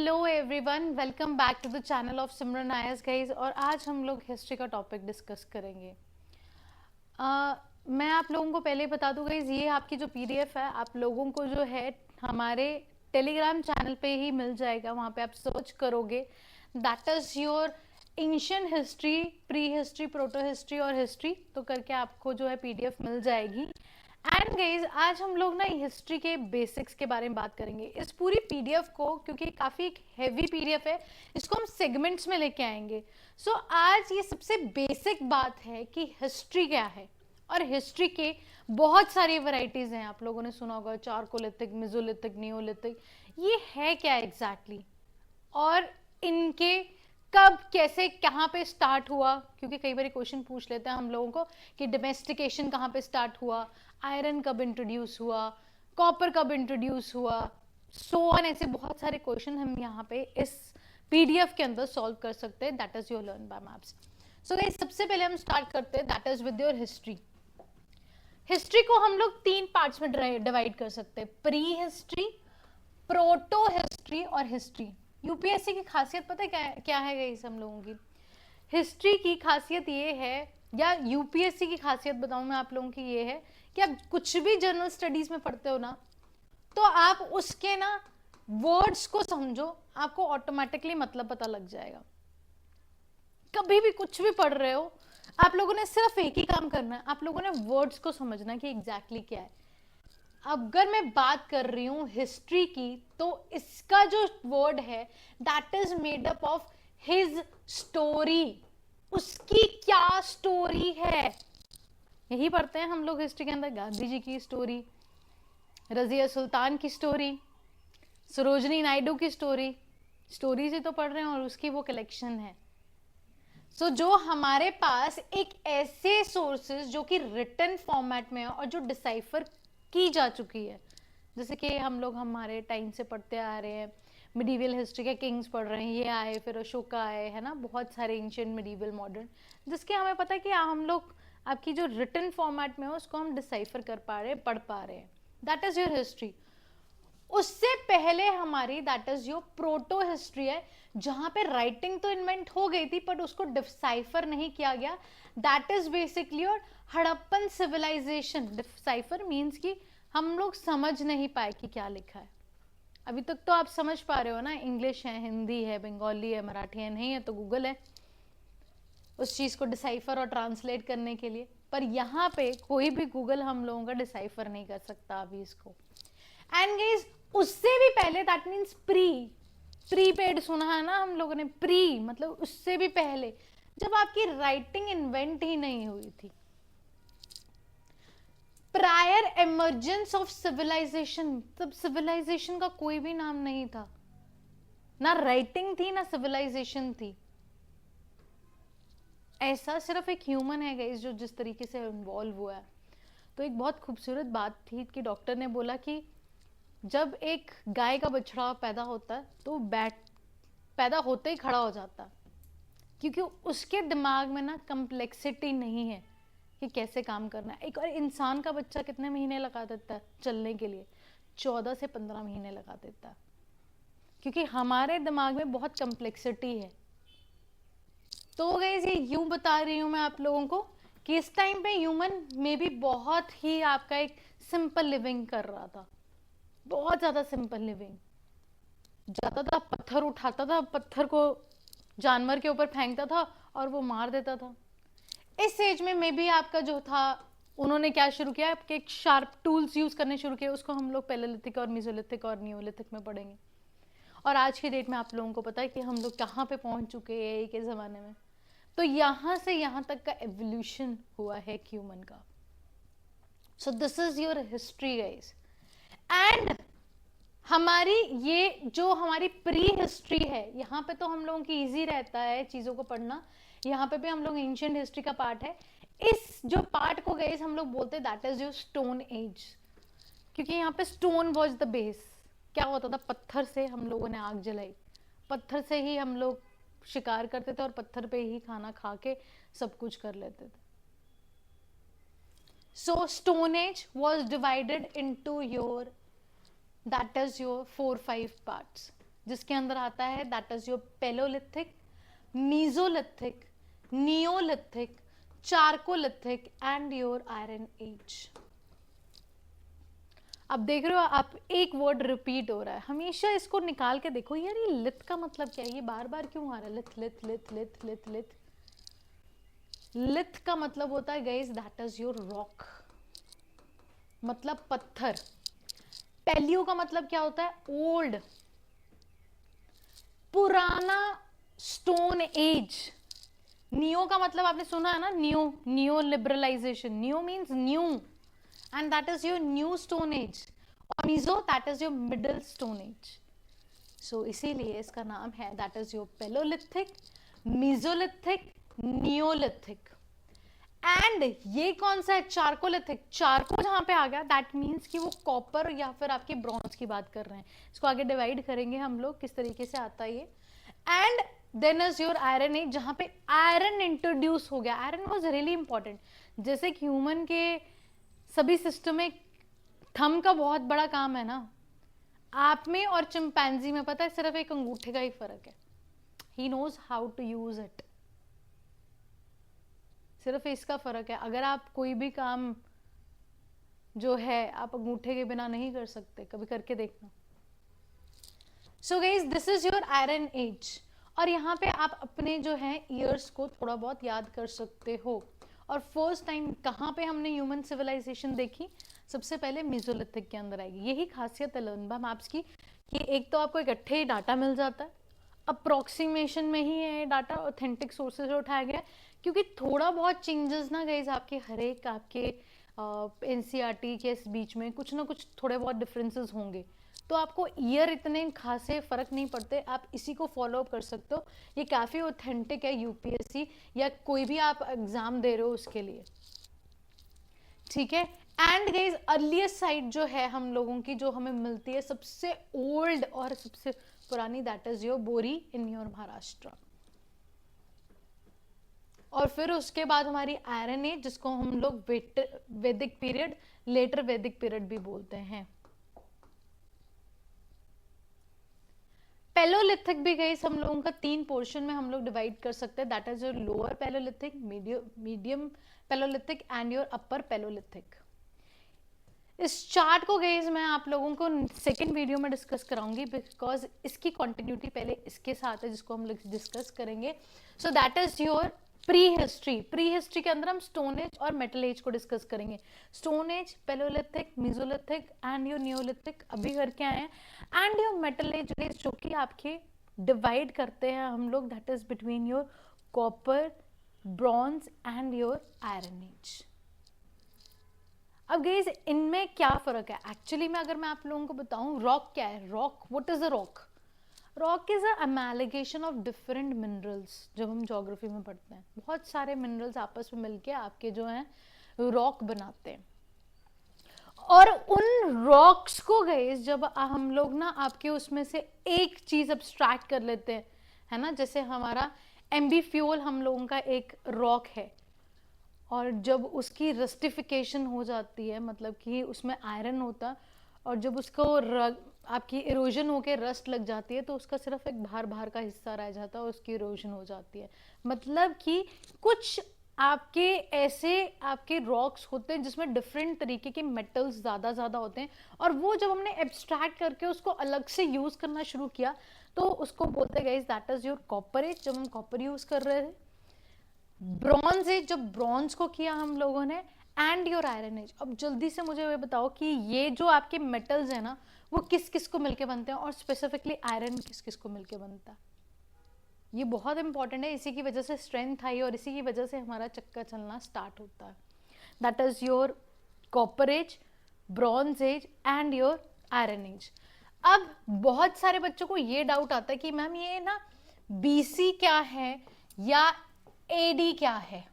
Hello everyone, welcome back to the channel of Simran Ayas guys. और आज हम लोग हिस्ट्री का टॉपिक डिस्कस करेंगे। मैं आप लोगों को पहले बता दूं गाइज, ये आपकी जो पीडीएफ है आप लोगों को जो है हमारे टेलीग्राम चैनल पे ही मिल जाएगा। वहाँ पे आप सर्च करोगे, that is your ancient history, pre history, proto history और हिस्ट्री, तो करके आपको जो है पीडीएफ मिल जाएगी। एंड गाइज, आज हम लोग ना हिस्ट्री के बेसिक्स के बारे में बात करेंगे। इस पूरी पीडीएफ को, क्योंकि काफी एक हैवी पीडीएफ है, इसको हम सेगमेंट्स में लेके आएंगे। सो आज ये सबसे बेसिक बात है कि हिस्ट्री क्या है। और हिस्ट्री के बहुत सारी वैरायटीज हैं, आप लोगों ने सुना होगा चारकोलिथिक, मेसोलिथिक, नियोलिथिक। ये है क्या एग्जैक्टली और इनके कब, कैसे, कहाँ पे स्टार्ट हुआ, क्योंकि कई बार क्वेश्चन पूछ लेते हैं हम लोगों को कि डोमेस्टिकेशन कहाँ पे स्टार्ट हुआ, आयरन कब इंट्रोड्यूस हुआ, कॉपर कब इंट्रोड्यूस हुआ, सो ऑन। ऐसे बहुत सारे क्वेश्चन हम यहाँ पे इस पीडीएफ के अंदर सॉल्व कर सकते हैं। That is your learn by maps. So guys, सबसे पहले हम स्टार्ट करते हैं, that is with your history. History को हम लोग 3 पार्ट्स में डिवाइड कर सकते हैं, प्री हिस्ट्री, प्रोटो हिस्ट्री और हिस्ट्री। यूपीएससी की खासियत पता है क्या है गाइस हम लोगों की? हिस्ट्री की खासियत ये है, या यूपीएससी की खासियत बताऊं मैं आप लोगों की, ये है कि आप कुछ भी जनरल स्टडीज में पढ़ते हो ना, तो आप उसके ना वर्ड्स को समझो, आपको ऑटोमेटिकली मतलब पता लग जाएगा। कभी भी कुछ भी पढ़ रहे हो, आप लोगों ने सिर्फ एक ही काम करना है, आप लोगों ने वर्ड्स को समझना कि एग्जैक्टली क्या है। अगर मैं बात कर रही हूं हिस्ट्री की, तो इसका जो वर्ड है that is made up of his story. उसकी क्या स्टोरी है, यही पढ़ते हैं हम लोग हिस्ट्री के अंदर। गांधी जी की स्टोरी, रजिया सुल्तान की स्टोरी, सरोजनी नायडू की स्टोरी, स्टोरी से तो पढ़ रहे हैं और उसकी वो कलेक्शन है। सो जो हमारे पास एक ऐसे सोर्सेज जो कि रिटन फॉर्मेट में है और जो डिसाइफर की जा चुकी है, जैसे कि हम लोग हमारे टाइम से पढ़ते आ रहे हैं, मिडीवल हिस्ट्री के किंग्स पढ़ रहे हैं, ये आए, फिर अशोका आए, है ना, बहुत सारे एंशिएंट, मिडीवल, मॉडर्न, जिसके हमें पता है कि हम लोग आपकी जो रिटन फॉर्मेट में है उसको हम डिसाइफर कर पा रहे हैं, पढ़ पा रहे हैं। That is your history. उससे पहले हमारी that is your proto history है, जहां पे राइटिंग तो इन्वेंट हो गई थी बट उसको डिसाइफर नहीं किया गया। That is basically your Harappan civilization. Decipher means कि हम लोग समझ नहीं पाए कि क्या लिखा है। अभी तक तो आप समझ पा रहे हो ना, इंग्लिश है, हिंदी है, बंगाली है, मराठी है, नहीं है तो गूगल है उस चीज को डिसाइफर और ट्रांसलेट करने के लिए। पर यहाँ पे कोई भी गूगल हम लोगों का डिसाइफर नहीं कर सकता अभी इसको। एंड गाइस, उससे भी पहले दैट मीन्स प्रीपेड सुना है ना हम लोगों ने, प्री मतलब उससे भी पहले, जब आपकी राइटिंग इन्वेंट ही नहीं हुई थी, प्रायर इमर्जेंस ऑफ सिविलाइजेशन। तब सिविलाइजेशन का कोई भी नाम नहीं था, ना राइटिंग थी ना सिविलाइजेशन थी। ऐसा सिर्फ एक ह्यूमन है गाइस जो जिस तरीके से इन्वॉल्व हुआ है। तो एक बहुत खूबसूरत बात थी कि डॉक्टर ने बोला कि जब एक गाय का बछड़ा पैदा होता है तो पैदा होते ही खड़ा हो जाता है, क्योंकि उसके दिमाग में ना कम्प्लेक्सिटी नहीं है कि कैसे काम करना है। एक और इंसान का बच्चा कितने महीने लगा देता है चलने के लिए? 14 से 15 महीने लगा देता है, क्योंकि हमारे दिमाग में बहुत कम्प्लेक्सिटी है। तो गाइस, ये यूं बता रही हूं मैं आप लोगों को कि इस टाइम पे ह्यूमन में भी बहुत ही आपका एक सिंपल लिविंग कर रहा था, बहुत ज्यादा सिंपल लिविंग। जाता था, पत्थर उठाता था, पत्थर को जानवर के ऊपर फेंकता था और वो मार देता था। इस एज में मे भी आपका जो था, उन्होंने क्या शुरू किया, आपके शार्प टूल्स यूज करने शुरू किए। उसको हम लोग पैलेलिथिक और मेसोलिथिक और नियोलिथिक में पढ़ेंगे। और आज की डेट में आप लोगों को पता है कि हम लोग कहाँ पे पहुंच चुके हैं एक जमाने में। तो यहां से यहां तक का एवोल्यूशन हुआ है ह्यूमन का। So this is your history guys. And हमारी ये जो हमारी प्री हिस्ट्री है, यहाँ पे तो हम लोगों की इजी रहता है चीजों को पढ़ना। यहाँ पे भी हम लोग एंशिएंट हिस्ट्री का पार्ट है। इस जो पार्ट को गाइस हम लोग बोलते हैं that is your stone age, क्योंकि यहाँ पे स्टोन वॉज द बेस। क्या होता था, पत्थर से हम लोगों ने आग जलाई, पत्थर से ही हम लोग शिकार करते थे और पत्थर पे ही खाना खा के सब कुछ कर लेते थे। So stone age was divided into your, that is your 4-5 parts. जिसके अंदर आता है that is your Palaeolithic, mesolithic, neolithic, chalcolithic and your iron age. अब देख रहे हो आप, एक वर्ड रिपीट हो रहा है, हमेशा इसको निकाल के देखो यार, ये लिथ का मतलब क्या है, ये बार बार क्यों आ रहा है, लिथ लिथ लिथ लिथ लिथ लिथ। लिथ का मतलब होता है guys that is your rock, मतलब पत्थर। पैलियो का मतलब क्या होता है, ओल्ड, पुराना, स्टोन एज। नियो का मतलब आपने सुना है ना, neo, neo liberalisation, neo means new and that is your new stone age. और meso that is your middle stone age. So इसीलिए इसका नाम है that is your Palaeolithic, mesolithic, neolithic. And ये कौन सा है, चारकोलिथिक। चारको जहां पे आ गया दैट मीन्स कि वो कॉपर या फिर आपके ब्रॉन्ज की बात कर रहे हैं। इसको आगे डिवाइड करेंगे हम लोग किस तरीके से आता है ये। And then is your iron age, जहां पे आयरन इंट्रोड्यूस हो गया। Iron was really important. जैसे कि ह्यूमन के सभी सिस्टम में थंब का बहुत बड़ा काम है ना, आप में और चिंपैंजी में पता है सिर्फ एक अंगूठे का ही फर्क है। He knows how to use it, सिर्फ इसका फर्क है। अगर आप कोई भी काम जो है आप अंगूठे के बिना नहीं कर सकते, कभी करके देखना। So guys this is your iron age. और यहाँ पे आप अपने जो है ईयर्स को थोड़ा बहुत याद कर सकते हो। और फर्स्ट टाइम कहाँ पे हमने ह्यूमन सिविलाइजेशन देखी, सबसे पहले मेसोलिथिक के अंदर आएगी। यही खासियत है लर्नबा मैप्स की कि एक तो आपको इकट्ठे ही डाटा मिल जाता है, अप्रोक्सीमेशन में ही है डाटा, ऑथेंटिक सोर्सेज से उठाया गया। क्योंकि थोड़ा बहुत चेंजेस ना गाइस आपके हर एक आपके एनसीईआरटी के बीच में कुछ ना कुछ थोड़े बहुत डिफरेंसेस होंगे, तो आपको ईयर इतने खासे फर्क नहीं पड़ते, आप इसी को फॉलो अप कर सकते हो। ये काफ़ी ऑथेंटिक है यूपीएससी या कोई भी आप एग्जाम दे रहे हो उसके लिए, ठीक है। एंड गाइस अर्लीस्ट साइट जो है हम लोगों की जो हमें मिलती है सबसे ओल्ड और सबसे पुरानी, दैट इज योर बोरी इन योर महाराष्ट्र। और फिर उसके बाद हमारी आयरन एज, जिसको हम लोग वैदिक पीरियड, लेटर वैदिक पीरियड भी बोलते हैं। पेलोलिथिक भी गई हम लोगों का 3 पोर्शन में हम लोग डिवाइड कर सकते हैं, that is your lower Palaeolithic, medium Palaeolithic and your upper Palaeolithic. इस चार्ट को गाइस मैं आप लोगों को सेकंड वीडियो में डिस्कस कराऊंगी, बिकॉज इसकी कंटिन्यूटी पहले इसके साथ है जिसको हम लोग डिस्कस करेंगे। So that is your pre history. Pre history के अंदर हम स्टोन एज और मेटल एज को डिस्कस करेंगे। Stone age, Palaeolithic, Mesolithic and your Neolithic अभी करके आए हैं। एंड योर मेटल एज जो कि आपके डिवाइड करते हैं हम लोग, that is between your copper, bronze and your iron age. अब गाइस इनमें क्या फर्क है एक्चुअली में, अगर मैं आप लोगों को बताऊं रॉक क्या है। Rock, what is a rock? Rock is a amalgamation of different minerals. जब हम ज्योग्राफी में पढ़ते हैं बहुत सारे मिनरल्स आपस में मिलके आपके जो हैं रॉक बनाते हैं। और उन रॉक्स को गाइस जब हम लोग ना आपके उसमें से एक चीज अब्स्ट्रैक्ट कर लेते हैं, है ना, जैसे हमारा एम्बीफ्यूल हम लोगों का एक रॉक है, और जब उसकी रस्टिफिकेशन हो जाती है, मतलब कि उसमें आयरन होता, और जब उसको आपकी इरोजन होके रस्ट लग जाती है तो उसका सिर्फ एक बाहर बाहर का हिस्सा रह जाता है और उसकी इरोजन हो जाती है। मतलब कि कुछ आपके ऐसे आपके रॉक्स होते हैं जिसमें डिफरेंट तरीके के मेटल्स ज़्यादा होते हैं, और वो जब हमने एब्स्ट्रैक्ट करके उसको अलग से यूज़ करना शुरू किया तो उसको बोलते हैं guys that is your copper age, जब हम कॉपर यूज़ कर रहे थे। ब्रॉन्ज एज, जब ब्रॉन्ज को किया हम लोगों ने, एंड योर आयरन एज। अब जल्दी से मुझे ये बताओ कि ये जो आपके मेटल्स है ना वो किस किस को मिलके बनते हैं, और स्पेसिफिकली आयरन किस किस को मिलके बनता है। ये बहुत इंपॉर्टेंट है, इसी की वजह से स्ट्रेंथ आई और इसी की वजह से हमारा चक्का चलना स्टार्ट होता है। That is your copper age, bronze age and your iron age. अब बहुत सारे बच्चों को ये डाउट आता है कि मैम ये ना बीसी क्या है या एडी क्या है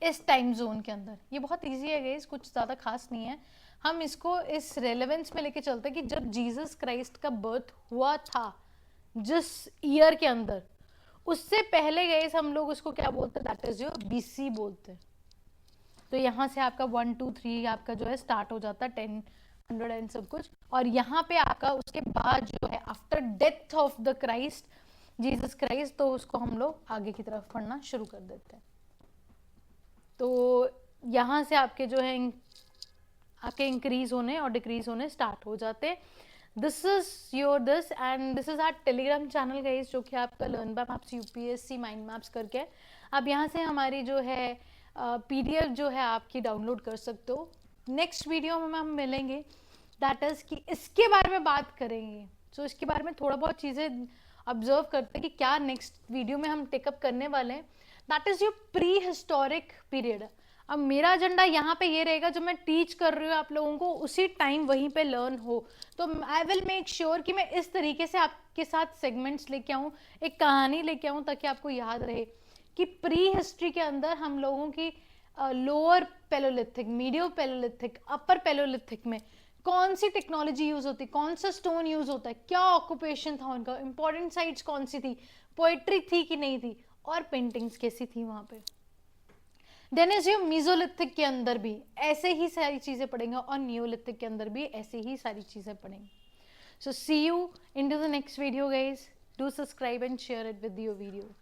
इस टाइम जोन के अंदर। ये बहुत इजी है गाइस, कुछ ज्यादा खास नहीं है। हम इसको इस रेलेवेंस में लेके चलते हैं कि जब जीसस क्राइस्ट का बर्थ हुआ था जिस ईयर के अंदर, उससे पहले गाइस हम लोग उसको क्या बोलते हैं, दैट इज योर बीसी बोलते हैं। तो यहाँ से आपका 1 2 3 आपका जो है स्टार्ट हो जाता है 10 100 एंड सब कुछ। और यहाँ पे आपका उसके बाद जो है after death of the Christ, Jesus Christ, तो उसको हम लोग आगे की तरफ पढ़ना शुरू कर देते हैं। तो यहाँ से आपके जो है आपके इंक्रीज होने और डिक्रीज होने स्टार्ट हो जाते हैं। This is your this and this is our Telegram channel guys, जो कि आपका learn by maps UPSC mind maps करके आप यहाँ से हमारी जो है पीडीएफ जो है आपकी डाउनलोड कर सकते हो। नेक्स्ट वीडियो में हम मिलेंगे, दैट इज कि इसके बारे में बात करेंगे। सो इसके बारे में थोड़ा बहुत चीज़ें ऑब्जर्व करते हैं कि क्या नेक्स्ट वीडियो में हम टेकअप करने वाले हैं। That is your pre historic period. अब मेरा एजेंडा यहाँ पे ये रहेगा, जो मैं टीच कर रही हूँ आप लोगों को उसी टाइम वहीं पे लर्न हो। तो आई विल मेक श्योर कि मैं इस तरीके से आपके साथ सेगमेंट्स लेके आऊँ, एक कहानी लेके आऊँ, ताकि आपको याद रहे कि प्री हिस्ट्री के अंदर हम लोगों की लोअर पैलोलिथिक, मीडियो पैलोलिथिक, अपर पैलोलिथिक में कौन सी टेक्नोलॉजी यूज होती, कौन सा स्टोन यूज होता है, क्या ऑक्यूपेशन था उनका, इंपॉर्टेंट साइट्स कौन सी थी, पोएट्री थी कि नहीं थी, और पेंटिंग्स कैसी थी वहां पे। देन इज योर मीजोलिथिक के अंदर भी ऐसे ही सारी चीजें पढ़ेंगे और नियोलिथिक के अंदर भी ऐसे ही सारी चीजें पढ़ेंगे। So see you in to the next video guys, do subscribe and share it with your video.